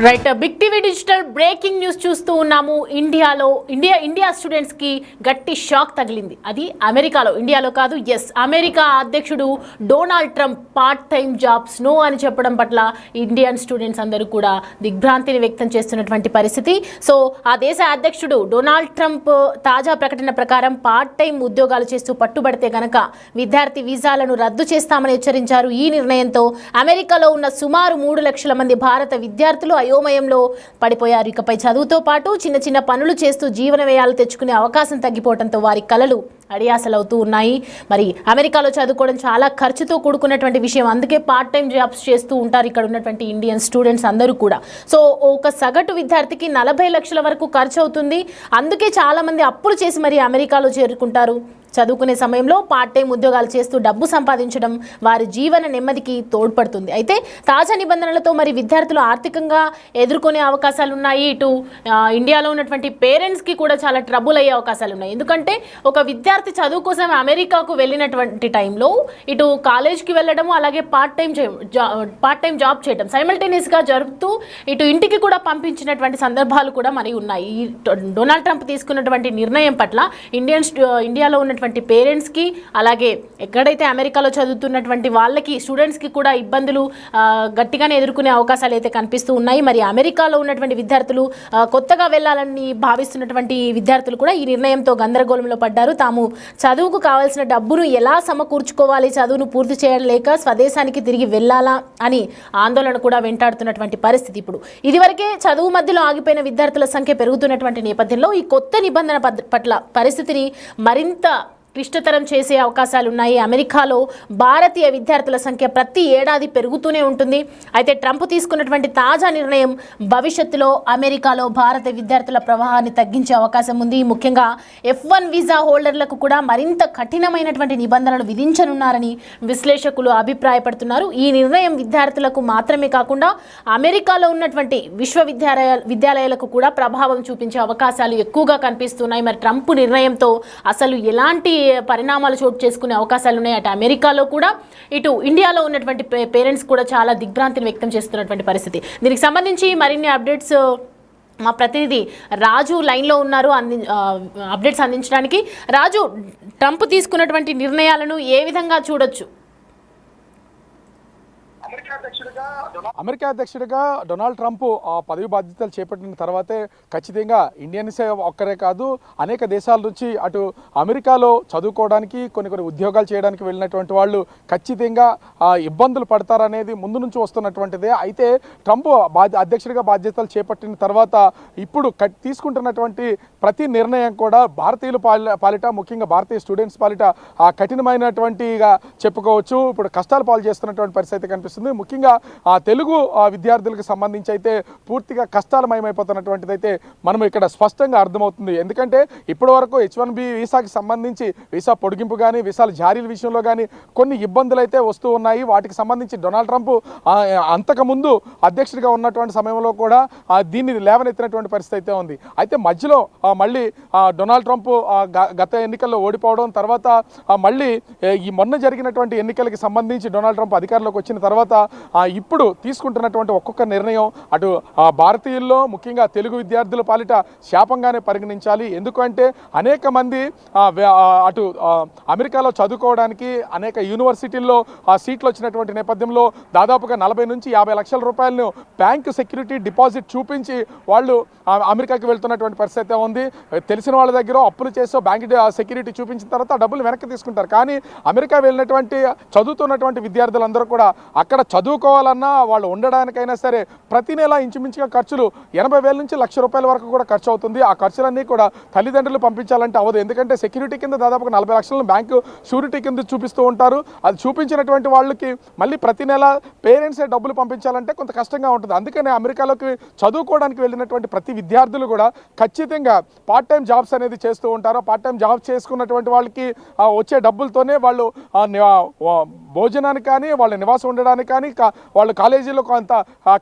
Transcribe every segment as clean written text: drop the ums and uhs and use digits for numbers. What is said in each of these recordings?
Right Big TV digital breaking news చూస్తూ ఉన్నాము. India students కి గట్టి షాక్ తగిలింది. అది అమెరికాలో, ఇండియాలో కాదు. అమెరికా అధ్యక్షుడు Donald Trump part time jobs no అని చెప్పడం పట్ల ఇండియన్ స్టూడెంట్స్ అందరూ కూడా దిగ్భ్రాంతిని వ్యక్తం చేస్తున్నటువంటి పరిస్థితి. సో ఆ దేశ అధ్యక్షుడు డొనాల్డ్ ట్రంప్ తాజా ప్రకటన ప్రకారం పార్ట్ టైం ఉద్యోగాలు చేస్తూ పట్టుబడితే గనక విద్యార్థి వీసాలను రద్దు చేస్తామని హెచ్చరించారు. ఈ నిర్ణయంతో అమెరికాలో ఉన్న సుమారు 3 లక్షల మంది భారత విద్యార్థులు అయోమయంలో పడిపోయారు. ఇకపై చదువుతో పాటు చిన్న చిన్న పనులు చేస్తూ జీవన వ్యయాలు తెచ్చుకునే అవకాశం తగ్గిపోవడంతో వారి కలలు అడియాసలవుతూ ఉన్నాయి. మరి అమెరికాలో చదువుకోవడం చాలా ఖర్చుతో కూడుకున్నటువంటి విషయం. అందుకే పార్ట్ టైం జాబ్స్ చేస్తూ ఉంటారు ఇక్కడ ఉన్నటువంటి ఇండియన్ స్టూడెంట్స్ అందరూ కూడా. సో ఒక సగటు విద్యార్థికి 40 లక్షల వరకు ఖర్చు అవుతుంది. అందుకే చాలామంది అప్పులు చేసి మరి అమెరికాలో చేరుకుంటారు. చదువుకునే సమయంలో పార్ట్ టైం ఉద్యోగాలు చేస్తూ డబ్బు సంపాదించడం వారి జీవన నెమ్మదికి తోడ్పడుతుంది. అయితే తాజా నిబంధనలతో మరి విద్యార్థులు ఆర్థికంగా ఎదుర్కొనే అవకాశాలు ఉన్నాయి. ఇటు ఇండియాలో ఉన్నటువంటి పేరెంట్స్కి కూడా చాలా ట్రబుల్ అయ్యే అవకాశాలు ఉన్నాయి. ఎందుకంటే ఒక విద్యార్థి చదువు కోసం అమెరికాకు వెళ్ళినటువంటి టైంలో ఇటు కాలేజ్కి వెళ్ళడము, అలాగే పార్ట్ టైం జాబ్ చేయడం సైమల్టేనియస్గా జరుపుతూ ఇటు ఇంటికి కూడా పంపించినటువంటి సందర్భాలు కూడా మరి ఉన్నాయి. ఈ డొనాల్డ్ ట్రంప్ తీసుకున్నటువంటి నిర్ణయం పట్ల ఇండియాలో ఉన్నటువంటి పేరెంట్స్కి, అలాగే ఎక్కడైతే అమెరికాలో చదువుతున్నటువంటి వాళ్ళకి, స్టూడెంట్స్కి కూడా ఇబ్బందులు గట్టిగానే ఎదుర్కొనే అవకాశాలు అయితే కనిపిస్తూ ఉన్నాయి. మరి అమెరికాలో ఉన్నటువంటి విద్యార్థులు, కొత్తగా వెళ్ళాలని భావిస్తున్నటువంటి విద్యార్థులు కూడా ఈ నిర్ణయంతో గందరగోళంలో పడ్డారు. తాము చదువుకు కావాల్సిన డబ్బును ఎలా సమకూర్చుకోవాలి, చదువును పూర్తి చేయలేక స్వదేశానికి తిరిగి వెళ్ళాలా అని ఆందోళన కూడా వెంటాడుతున్నటువంటి పరిస్థితి. ఇప్పుడు ఇదివరకే చదువు మధ్యలో ఆగిపోయిన విద్యార్థుల సంఖ్య పెరుగుతున్నటువంటి నేపథ్యంలో ఈ కొత్త నిబంధన పట్ల పరిస్థితిని మరింత క్లిష్టతరం చేసే అవకాశాలు ఉన్నాయి. అమెరికాలో భారతీయ విద్యార్థుల సంఖ్య ప్రతి ఏడాది పెరుగుతూనే ఉంటుంది. అయితే ట్రంప్ తీసుకున్నటువంటి తాజా నిర్ణయం భవిష్యత్తులో అమెరికాలో భారత విద్యార్థుల ప్రవాహాన్ని తగ్గించే అవకాశం ఉంది. ముఖ్యంగా F1 వీసా హోల్డర్లకు కూడా మరింత కఠినమైనటువంటి నిబంధనలు విధించనున్నారని విశ్లేషకులు అభిప్రాయపడుతున్నారు. ఈ నిర్ణయం విద్యార్థులకు మాత్రమే కాకుండా అమెరికాలో ఉన్నటువంటి విద్యాలయాలకు కూడా ప్రభావం చూపించే అవకాశాలు ఎక్కువగా కనిపిస్తున్నాయి. మరి ట్రంప్ నిర్ణయంతో అసలు ఎలాంటి పరిణామాలు చోటు చేసుకునే అవకాశాలు ఉన్నాయి. అటు అమెరికాలో కూడా, ఇటు ఇండియాలో ఉన్నటువంటి పేరెంట్స్ కూడా చాలా దిగ్భ్రాంతిని వ్యక్తం చేస్తున్నటువంటి పరిస్థితి. దీనికి సంబంధించి మరిన్ని అప్డేట్స్ మా ప్రతినిధి రాజు లైన్లో ఉన్నారు అప్డేట్స్ అందించడానికి. రాజు, ట్రంప్ తీసుకున్నటువంటి నిర్ణయాలను ఏ విధంగా చూడొచ్చు? అమెరికా అధ్యక్షుడిగా డొనాల్డ్ ట్రంప్ పదవి బాధ్యతలు చేపట్టిన తర్వాతే ఖచ్చితంగా ఇండియన్స్ ఒక్కరే కాదు, అనేక దేశాల నుంచి అటు అమెరికాలో చదువుకోవడానికి, కొన్ని ఉద్యోగాలు చేయడానికి వెళ్ళినటువంటి వాళ్ళు ఖచ్చితంగా ఇబ్బందులు పడతారనేది ముందు నుంచి వస్తున్నటువంటిదే. అయితే ట్రంప్ అధ్యక్షుడిగా బాధ్యతలు చేపట్టిన తర్వాత ఇప్పుడు తీసుకుంటున్నటువంటి ప్రతి నిర్ణయం కూడా భారతీయుల పాలిట, ముఖ్యంగా భారతీయ స్టూడెంట్స్ పాలిట కఠినమైనటువంటిగా చెప్పుకోవచ్చు. ఇప్పుడు కష్టాలు పాలు చేస్తున్నటువంటి పరిస్థితి కనిపిస్తుంది. ముఖ్యంగా తెలుగు విద్యార్థులకు సంబంధించి అయితే పూర్తిగా కష్టాలమయమైపోతున్నటువంటిది అయితే మనం ఇక్కడ స్పష్టంగా అర్థమవుతుంది. ఎందుకంటే ఇప్పటి వరకు H1B వీసాకి సంబంధించి వీసా పొడిగింపు కానీ, వీసాల జారీల విషయంలో కానీ కొన్ని ఇబ్బందులు అయితే వస్తూ ఉన్నాయి. వాటికి సంబంధించి డొనాల్డ్ ట్రంప్ అంతకుముందు అధ్యక్షుడిగా ఉన్నటువంటి సమయంలో కూడా దీన్ని లేవనెత్తినటువంటి పరిస్థితి అయితే ఉంది. అయితే మధ్యలో మళ్ళీ డొనాల్డ్ ట్రంప్ గత ఎన్నికల్లో ఓడిపోవడం, తర్వాత మళ్ళీ ఈ మొన్న జరిగినటువంటి ఎన్నికలకి సంబంధించి డొనాల్డ్ ట్రంప్ అధికారంలోకి వచ్చిన తర్వాత ఇప్పుడు తీసుకుంటున్నటువంటి ఒక్కొక్క నిర్ణయం అటు భారతీయుల్లో, ముఖ్యంగా తెలుగు విద్యార్థుల పాలిట శాపంగానే పరిగణించాలి. ఎందుకంటే అనేక మంది అటు అమెరికాలో చదువుకోవడానికి అనేక యూనివర్సిటీల్లో సీట్లు వచ్చినటువంటి నేపథ్యంలో దాదాపుగా 40 నుంచి 50 లక్షల రూపాయలను బ్యాంకు సెక్యూరిటీ డిపాజిట్ చూపించి వాళ్ళు అమెరికాకి వెళ్తున్నటువంటి పరిస్థితి ఉంది. తెలిసిన వాళ్ళ దగ్గర అప్పులు చేసో బ్యాంక్ సెక్యూరిటీ చూపించిన తర్వాత డబ్బులు వెనక్కి తీసుకుంటారు. కానీ అమెరికా వెళ్ళినటువంటి చదువుతున్నటువంటి విద్యార్థులందరూ కూడా అక్కడ చదువుకోవాలన్నా, వాళ్ళు ఉండడానికైనా సరే ప్రతి నెల ఇంచుమించుగా ఖర్చులు 80,000 నుంచి 1,00,000 రూపాయల వరకు కూడా ఖర్చు అవుతుంది. ఆ ఖర్చులన్నీ కూడా తల్లిదండ్రులు పంపించాలంటే అవ్వదు. ఎందుకంటే సెక్యూరిటీ కింద దాదాపుగా 40 లక్షలను బ్యాంకు షూరిటీ కింద చూపిస్తూ ఉంటారు. అది చూపించినటువంటి వాళ్ళకి మళ్ళీ ప్రతి నెల పేరెంట్సే డబ్బులు పంపించాలంటే కొంత కష్టంగా ఉంటుంది. అందుకనే అమెరికాలోకి చదువుకోవడానికి వెళ్ళినటువంటి ప్రతి విద్యార్థులు కూడా ఖచ్చితంగా పార్ట్ టైం జాబ్స్ అనేది చేస్తూ ఉంటారు. పార్ట్ టైం జాబ్ చేసుకున్నటువంటి వాళ్ళకి వచ్చే డబ్బులతోనే వాళ్ళు భోజనానికి కానీ, వాళ్ళ నివాసం ఉండడానికి చదువుకోవడానికి కానీ వాళ్ళు కాలేజీలో కొంత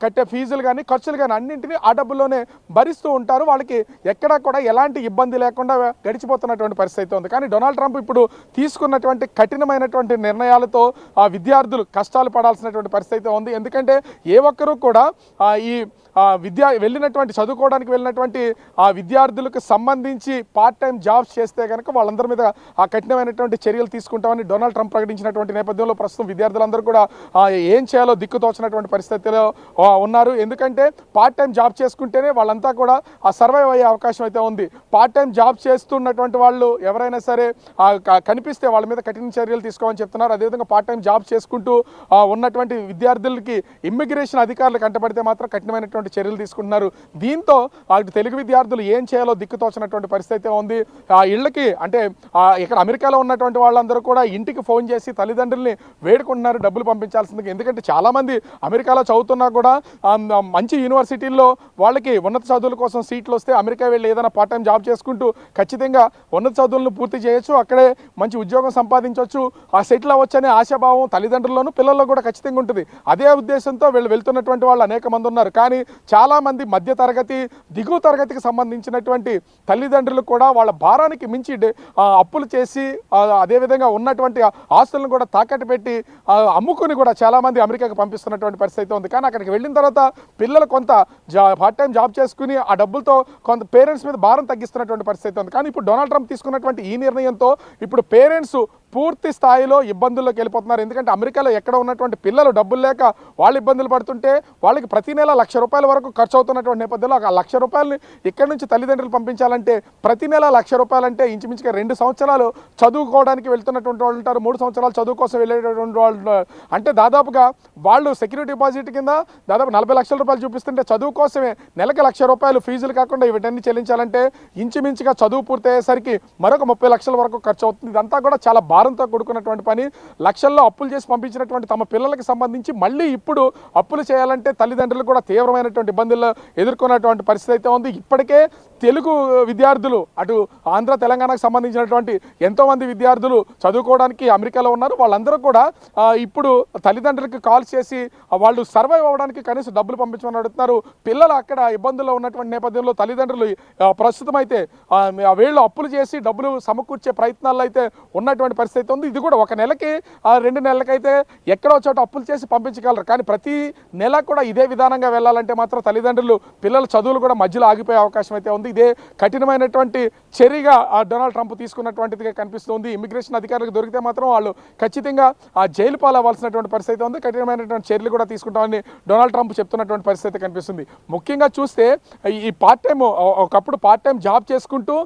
కట్టే ఫీజులు కానీ ఖర్చులు కానీ అన్నింటినీ ఆ డబ్బుల్లోనే భరిస్తూ ఉంటారు. వాళ్ళకి ఎక్కడా కూడా ఎలాంటి ఇబ్బంది లేకుండా గడిచిపోతున్నటువంటి పరిస్థితి ఉంది. కానీ డొనాల్డ్ ట్రంప్ ఇప్పుడు తీసుకున్నటువంటి కఠినమైనటువంటి నిర్ణయాలతో విద్యార్థులు కష్టాలు పడాల్సినటువంటి పరిస్థితి ఉంది. ఎందుకంటే ఏ ఒక్కరూ కూడా ఈ చదువుకోవడానికి వెళ్ళినటువంటి ఆ విద్యార్థులకు సంబంధించి పార్ట్ టైం జాబ్స్ చేస్తే కనుక వాళ్ళందరి మీద ఆ కఠినమైనటువంటి చర్యలు తీసుకుంటామని డొనాల్డ్ ట్రంప్ ప్రకటించినటువంటి నేపథ్యంలో ప్రస్తుతం విద్యార్థులందరూ కూడా ఏం చేయాలో దిక్కుతోచినటువంటి పరిస్థితిలో ఉన్నారు. ఎందుకంటే పార్ట్ టైం జాబ్ చేసుకుంటేనే వాళ్ళంతా కూడా సర్వైవ్ అయ్యే అవకాశం అయితే ఉంది. పార్ట్ టైం జాబ్ చేస్తున్నటువంటి వాళ్ళు ఎవరైనా సరే కనిపిస్తే వాళ్ళ మీద కఠిన చర్యలు తీసుకోమని చెప్తున్నారు. అదేవిధంగా పార్ట్ టైం జాబ్ చేసుకుంటూ ఉన్నటువంటి విద్యార్థులకి ఇమ్మిగ్రేషన్ అధికారులు కంటపడితే మాత్రం కఠినమైనటువంటి చర్యలు తీసుకుంటున్నారు. దీంతో తెలుగు విద్యార్థులు ఏం చేయాలో దిక్కుతోచినటువంటి పరిస్థితి ఉంది. ఇళ్ళకి అంటే ఇక్కడ అమెరికాలో ఉన్నటువంటి వాళ్ళందరూ కూడా ఇంటికి ఫోన్ చేసి తల్లిదండ్రుల్ని వేడుకుంటున్నారు డబ్బులు పంపించాల్సింది. ఎందుకంటే చాలామంది అమెరికాలో చదువుతున్నా కూడా మంచి యూనివర్సిటీల్లో వాళ్ళకి ఉన్నత చదువుల కోసం సీట్లు వస్తే అమెరికా వెళ్ళి ఏదైనా పార్ట్ టైం జాబ్ చేసుకుంటూ ఖచ్చితంగా ఉన్నత చదువులను పూర్తి చేయొచ్చు, అక్కడే మంచి ఉద్యోగం సంపాదించవచ్చు, సెటిల్ అవ్వచ్చు అనే ఆశాభావం తల్లిదండ్రుల్లోనూ పిల్లల్లో కూడా ఖచ్చితంగా ఉంటుంది. అదే ఉద్దేశంతో వెళ్తున్నటువంటి వాళ్ళు అనేక మంది ఉన్నారు. కానీ చాలామంది మధ్యతరగతి దిగువ తరగతికి సంబంధించినటువంటి తల్లిదండ్రులు కూడా వాళ్ళ భారానికి మించి అప్పులు చేసి అదేవిధంగా ఉన్నటువంటి ఆస్తులను కూడా తాకట్టు పెట్టి అమ్ముకుని కూడా చాలామంది అమెరికాకి పంపిస్తున్నటువంటి పరిస్థితి ఉంది. కానీ అక్కడికి వెళ్ళిన తర్వాత పిల్లలు కొంత పార్ట్ టైం జాబ్ చేసుకుని ఆ డబ్బులతో కొంత పేరెంట్స్ మీద భారం తగ్గిస్తున్నటువంటి పరిస్థితి ఉంది. కానీ ఇప్పుడు డొనాల్డ్ ట్రంప్ తీసుకున్నటువంటి ఈ నిర్ణయంతో ఇప్పుడు పేరెంట్స్ పూర్తి స్థాయిలో ఇబ్బందుల్లోకి వెళ్ళిపోతున్నారు. ఎందుకంటే అమెరికాలో ఎక్కడ ఉన్నటువంటి పిల్లలు డబ్బులు లేక వాళ్ళు ఇబ్బందులు పడుతుంటే వాళ్ళకి ప్రతి నెల ₹1,00,000 వరకు ఖర్చు అవుతున్నటువంటి నేపథ్యంలో ఆ ₹1,00,000 ఇక్కడి నుంచి తల్లిదండ్రులు పంపించాలంటే ప్రతి నెల ₹1,00,000 అంటే ఇంచుమించుగా 2 సంవత్సరాలు చదువుకోవడానికి వెళ్తున్నటువంటి వాళ్ళు ఉంటారు, 3 సంవత్సరాలు చదువు కోసం వెళ్ళేటటువంటి వాళ్ళు. అంటే దాదాపుగా వాళ్ళు సెక్యూరిటీ డిపాజిట్ కింద దాదాపు ₹40 లక్షలు చూపిస్తుంటే చదువు కోసమే నెలకి ₹1,00,000 ఫీజులు కాకుండా వీటన్ని చెల్లించాలంటే ఇంచుమించుగా చదువు పూర్తయ్యేసరికి మరొక 30 లక్షల వరకు ఖర్చు అవుతుంది. ఇదంతా కూడా చాలా భారంతో కూడుకున్నటువంటి పని. లక్షల్లో అప్పులు చేసి పంపించినటువంటి తమ పిల్లలకు సంబంధించి మళ్ళీ ఇప్పుడు అప్పులు చేయాలంటే తల్లిదండ్రులు కూడా తీవ్రమైనటువంటి ఇబ్బందులు ఎదుర్కొన్నటువంటి పరిస్థితి అయితే ఉంది. ఇప్పటికే తెలుగు విద్యార్థులు అటు ఆంధ్ర తెలంగాణకు సంబంధించినటువంటి ఎంతోమంది విద్యార్థులు చదువుకోవడానికి అమెరికాలో ఉన్నారు. వాళ్ళందరూ కూడా ఇప్పుడు తల్లిదండ్రులకు కాల్ చేసి వాళ్ళు సర్వైవ్ అవ్వడానికి కనీసం డబ్బులు పంపించమని అడుగుతున్నారు. పిల్లలు అక్కడ ఇబ్బందుల్లో ఉన్నటువంటి నేపథ్యంలో తల్లిదండ్రులు ప్రస్తుతం అయితే వీళ్ళు అప్పులు చేసి డబ్బులు సమకూర్చే ప్రయత్నాల్లో అయితే ఉన్నటువంటి పరిస్థితి ఉంది. ఇది కూడా ఒక నెలకి 2 నెలలకైతే ఎక్కడో చోట అప్పులు చేసి పంపించగలరు. కానీ ప్రతి నెల కూడా ఇదే విధానంగా వెళ్ళాలంటే మాత్రం తల్లిదండ్రులు పిల్లల చదువులు కూడా మధ్యలో ఆగిపోయే అవకాశం అయితే ఉంది. ఇదే కఠినమైనటువంటి చర్యగా డొనాల్డ్ ట్రంప్ తీసుకున్నటువంటిదిగా కనిపిస్తుంది. ఇమిగ్రేషన్ అధికారులకు దొరికితే మాత్రం వాళ్ళు ఖచ్చితంగా జైలు పాలవ్వాల్సినటువంటి పరిస్థితి ఉంది. కఠినమైనటువంటి చర్యలు కూడా తీసుకుంటామని డొనాల్డ్ ట్రంప్ చెప్తున్నటువంటి పరిస్థితి కనిపిస్తుంది. ముఖ్యంగా చూస్తే ఈ ఒకప్పుడు పార్ట్ టైం జాబ్ చేసుకుంటూ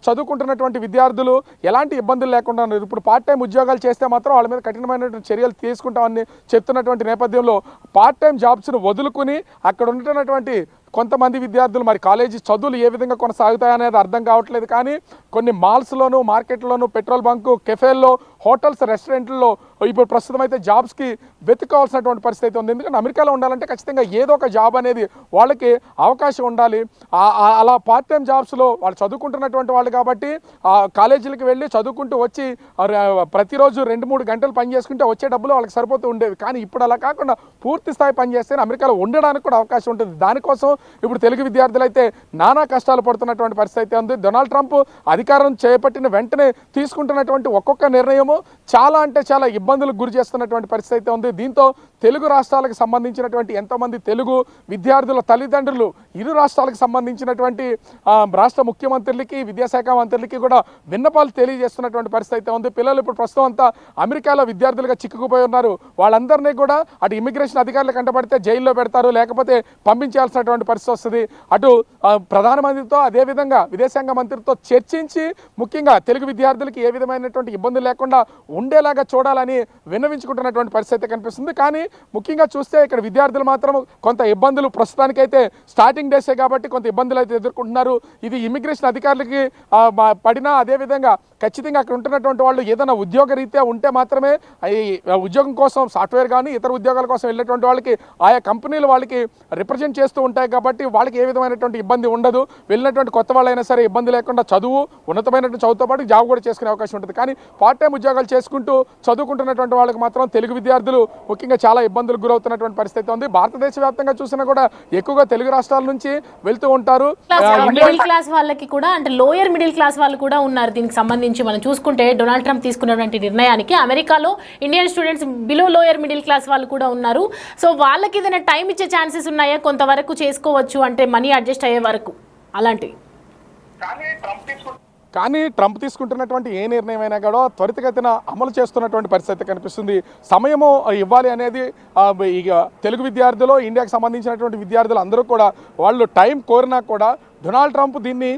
చదువుకుంటున్నటువంటి విద్యార్థులు ఎలాంటి ఇబ్బందులు లేకుండా ఉన్నారు. ఇప్పుడు పార్ట్ టైం ఉద్యోగాలు చేస్తే మాత్రం వాళ్ళ మీద కఠినమైనటువంటి చర్యలు తీసుకుంటామని చెప్తున్నటువంటి నేపథ్యంలో పార్ట్ టైం జాబ్స్ను వదులుకుని అక్కడ ఉంటున్నటువంటి కొంతమంది విద్యార్థులు మరి కాలేజీ చదువులు ఏ విధంగా కొనసాగుతాయనేది అర్థం కావట్లేదు. కానీ కొన్ని మాల్స్లోను, మార్కెట్లోను, పెట్రోల్ బంకు, కెఫేల్లో, హోటల్స్, రెస్టారెంట్లలో ఇప్పుడు ప్రస్తుతం అయితే జాబ్స్కి వెతుక్కోవాల్సినటువంటి పరిస్థితి ఉంది. ఎందుకంటే అమెరికాలో ఉండాలంటే ఖచ్చితంగా ఏదో ఒక జాబ్ అనేది వాళ్ళకి అవకాశం ఉండాలి. అలా పార్ట్ టైం జాబ్స్లో వాళ్ళు చదువుకుంటున్నటువంటి వాళ్ళు కాబట్టి కాలేజీలకు వెళ్ళి చదువుకుంటూ వచ్చి ప్రతిరోజు 2-3 గంటలు పని చేసుకుంటే వచ్చే డబ్బులు వాళ్ళకి సరిపోతూ ఉండేవి. కానీ ఇప్పుడు అలా కాకుండా పూర్తి స్థాయి పని చేస్తే అమెరికాలో ఉండడానికి కూడా అవకాశం ఉంటుంది. దానికోసం ఇప్పుడు తెలుగు విద్యార్థులు అయితే నానా కష్టాలు పడుతున్నటువంటి పరిస్థితి ఉంది. డొనాల్డ్ ట్రంప్ అధికారం చేపట్టిన వెంటనే తీసుకుంటున్నటువంటి ఒక్కొక్క నిర్ణయము చాలా అంటే చాలా ఇబ్బందులకు గురి చేస్తున్నటువంటి పరిస్థితి ఉంది. దీంతో తెలుగు రాష్ట్రాలకు సంబంధించినటువంటి ఎంతోమంది తెలుగు విద్యార్థుల తల్లిదండ్రులు ఇరు రాష్ట్రాలకు సంబంధించినటువంటి రాష్ట్ర ముఖ్యమంత్రులకి, విద్యాశాఖ మంత్రులకి కూడా విన్నపాలు తెలియజేస్తున్నటువంటి పరిస్థితి ఉంది. పిల్లలు ఇప్పుడు ప్రస్తుతం అంతా అమెరికాలో విద్యార్థులుగా చిక్కుకుపోయి ఉన్నారు. వాళ్ళందరినీ కూడా అటు ఇమిగ్రేషన్ అధికారులు కంటపడితే జైల్లో పెడతారు, లేకపోతే పంపించాల్సినటువంటి పరిస్థితి వస్తుంది. అటు ప్రధానమంత్రితో అదేవిధంగా విదేశాంగ మంత్రితో చర్చించి ముఖ్యంగా తెలుగు విద్యార్థులకి ఏ విధమైనటువంటి ఇబ్బందులు లేకుండా ఉండేలాగా చూడాలని విన్నవించుకుంటున్నటువంటి పరిస్థితి కనిపిస్తుంది. కానీ ముఖ్యంగా చూస్తే ఇక్కడ విద్యార్థులు మాత్రం కొంత ఇబ్బందులు ప్రస్తుతానికైతే స్టార్టింగ్ డేసే కాబట్టి కొంత ఇబ్బందులు అయితే ఎదుర్కొంటున్నారు. ఇది ఇమిగ్రేషన్ అధికారులకి పడినా అదేవిధంగా ఖచ్చితంగా అక్కడ ఉంటున్నటువంటి వాళ్ళు ఏదైనా ఉద్యోగ రీత్యా ఉంటే మాత్రమే ఈ ఉద్యోగం కోసం సాఫ్ట్వేర్ కానీ ఇతర ఉద్యోగాల కోసం వెళ్ళేటువంటి వాళ్ళకి ఆయా కంపెనీలు వాళ్ళకి రిప్రజెంట్ చేస్తూ ఉంటాయి కాబట్టి కాబట్టి వాళ్ళకి ఏ విధమైనటువంటి ఇబ్బంది ఉండదు. వెళ్ళినటువంటి కొత్త వాళ్ళైనా సరే ఇబ్బంది లేకుండా చదువు, ఉన్నతమైనటువంటి చదువుతో పాటు జాబ్ కూడా చేసుకునే అవకాశం ఉంటుంది. కానీ పార్ట్ టైం ఉద్యోగాలు చేసుకుంటూ చదువుకుంటున్నటువంటి వాళ్ళకి మాత్రం తెలుగు విద్యార్థులు ముఖ్యంగా చాలా ఇబ్బందులకు గురవుతున్నటువంటి పరిస్థితి ఉంది. భారతదేశ వ్యాప్తంగా చూసినా కూడా ఎక్కువగా తెలుగు రాష్ట్రాల నుంచి వెళ్తూ ఉంటారు. మిడిల్ క్లాస్ వాళ్ళకి కూడా అంటే లోయర్ మిడిల్ క్లాస్ వాళ్ళు కూడా ఉన్నారు. దీనికి సంబంధించి మనం చూసుకుంటే డొనాల్డ్ ట్రంప్ తీసుకున్నటువంటి నిర్ణయానికి అమెరికాలో Indian students below lower middle class వాళ్ళు కూడా ఉన్నారు. సో వాళ్ళకి ఏదైనా టైం ఇచ్చే ఛాన్సెస్ ఉన్నాయా? కొంతవరకు చేసుకోవచ్చు అంటే మనీ అడ్జస్ట్ అయ్యే వరకు అలాంటివి. కానీ ట్రంప్ తీసుకుంటున్నటువంటి ఏ నిర్ణయమైనా కూడా త్వరితగతిన అమలు చేస్తున్నటువంటి పరిస్థితి కనిపిస్తుంది. సమయము ఇవ్వాలి అనేది ఇక తెలుగు విద్యార్థులు, ఇండియాకి సంబంధించినటువంటి విద్యార్థులు అందరూ కూడా వాళ్ళు టైం కోరినా కూడా డొనాల్డ్ ట్రంప్ దీన్ని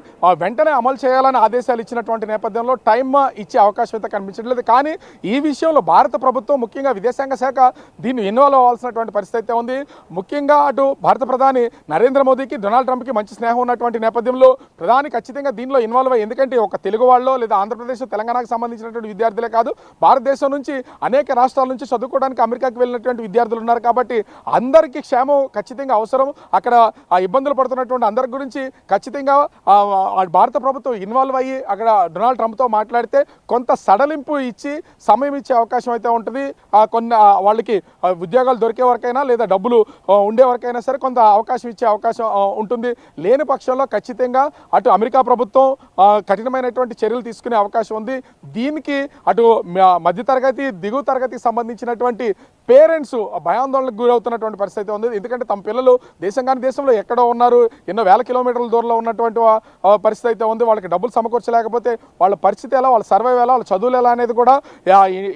వెంటనే అమలు చేయాలని ఆదేశాలు ఇచ్చినటువంటి నేపథ్యంలో టైం ఇచ్చే అవకాశం అయితే కనిపించట్లేదు. కానీ ఈ విషయంలో భారత ప్రభుత్వం ముఖ్యంగా విదేశాంగ శాఖ దీన్ని ఇన్వాల్వ్ అవ్వాల్సినటువంటి పరిస్థితి ఉంది. ముఖ్యంగా అటు భారత ప్రధాని నరేంద్ర మోదీకి డొనాల్డ్ ట్రంప్కి మంచి స్నేహం ఉన్నటువంటి నేపథ్యంలో ప్రధాని ఖచ్చితంగా దీనిలో ఇన్వాల్వ్ అయ్యి, ఎందుకంటే ఒక తెలుగు వాళ్ళు లేదా ఆంధ్రప్రదేశ్, తెలంగాణకు సంబంధించినటువంటి విద్యార్థులే కాదు, భారతదేశం నుంచి అనేక రాష్ట్రాల నుంచి చదువుకోవడానికి అమెరికాకి వెళ్ళినటువంటి విద్యార్థులు ఉన్నారు. కాబట్టి అందరికీ క్షేమం ఖచ్చితంగా అవసరం. అక్కడ ఆ ఇబ్బందులు పడుతున్నటువంటి అందరి గురించి ఖచ్చితంగా భారత ప్రభుత్వం ఇన్వాల్వ్ అయ్యి అక్కడ డొనాల్డ్ ట్రంప్తో మాట్లాడితే కొంత సడలింపు ఇచ్చి సమయం ఇచ్చే అవకాశం అయితే ఉంటుంది. కొన్ని వాళ్ళకి ఉద్యోగాలు దొరికే వరకైనా లేదా డబ్బులు ఉండే వరకైనా సరే కొంత అవకాశం ఇచ్చే అవకాశం ఉంటుంది. లేని పక్షంలో ఖచ్చితంగా అటు అమెరికా ప్రభుత్వం కఠినమైనటువంటి చర్యలు తీసుకునే అవకాశం ఉంది. దీనికి అటు మధ్యతరగతి, దిగువ తరగతికి సంబంధించినటువంటి పేరెంట్స్ భయాందోళనకు గురవుతున్నటువంటి పరిస్థితి ఉంది. ఎందుకంటే తమ పిల్లలు దేశంలో ఎక్కడో ఉన్నారు, ఎన్నో వేల కిలోమీటర్ల దూరంలో ఉన్నటువంటి పరిస్థితి అయితే ఉంది. వాళ్ళకి డబ్బులు సమకూర్చలేకపోతే వాళ్ళ పరిస్థితి ఎలా, వాళ్ళ సర్వైవ్ ఎలా, వాళ్ళ చదువులు ఎలా అనేది కూడా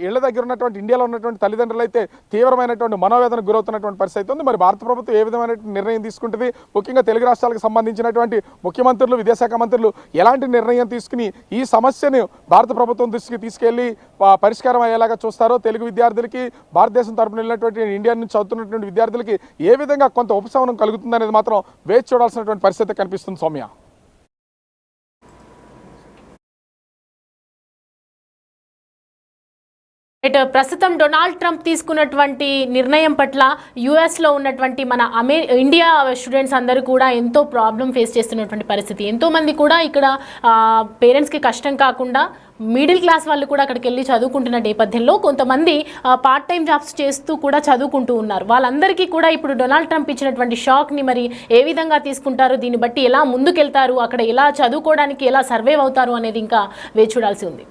ఇళ్ల దగ్గర ఉన్నటువంటి ఇండియాలో ఉన్నటువంటి తల్లిదండ్రులు అయితే తీవ్రమైనటువంటి మనోవేదనకు గురవుతున్నటువంటి పరిస్థితి ఉంది. మరి భారత ప్రభుత్వం ఏ విధమైన నిర్ణయం తీసుకుంటుంది? ముఖ్యంగా తెలుగు రాష్ట్రాలకు సంబంధించినటువంటి ముఖ్యమంత్రులు, విదేశాంగ మంత్రులు ఎలాంటి నిర్ణయం తీసుకుని ఈ సమస్యను భారత ప్రభుత్వం దృష్టికి తీసుకెళ్లి పరిష్కారం అయ్యేలాగా చూస్తారో, తెలుగు విద్యార్థులకి భారతదేశం తరపున వెళ్ళినటువంటి ఇండియా నుంచి చదువుతున్నటువంటి విద్యార్థులకి ఏ విధంగా కొంత ఉపశమనం కలుగుతుంది అనేది మాత్రం వేచి చూడాల్సినటువంటి పరిస్థితి కనిపిస్తుంది. సౌమ్య, ప్రస్తుతం డొనాల్డ్ ట్రంప్ తీసుకున్నటువంటి నిర్ణయం పట్ల యుఎస్లో ఉన్నటువంటి మన ఇండియా స్టూడెంట్స్ అందరూ కూడా ఎంతో ప్రాబ్లం ఫేస్ చేస్తున్నటువంటి పరిస్థితి. ఎంతోమంది కూడా ఇక్కడ పేరెంట్స్కి కష్టం కాకుండా మిడిల్ క్లాస్ వాళ్ళు కూడా అక్కడికి వెళ్ళి చదువుకుంటున్న నేపథ్యంలో కొంతమంది పార్ట్ టైం జాబ్స్ చేస్తూ కూడా చదువుకుంటూ ఉన్నారు. వాళ్ళందరికీ కూడా ఇప్పుడు డొనాల్డ్ ట్రంప్ ఇచ్చినటువంటి షాక్ని మరి ఏ విధంగా తీసుకుంటారు, దీన్ని బట్టి ఎలా ముందుకెళ్తారు, అక్కడ ఎలా చదువుకోవడానికి ఎలా సర్వైవ్ అవుతారు అనేది ఇంకా వేచి చూడాల్సి ఉంది.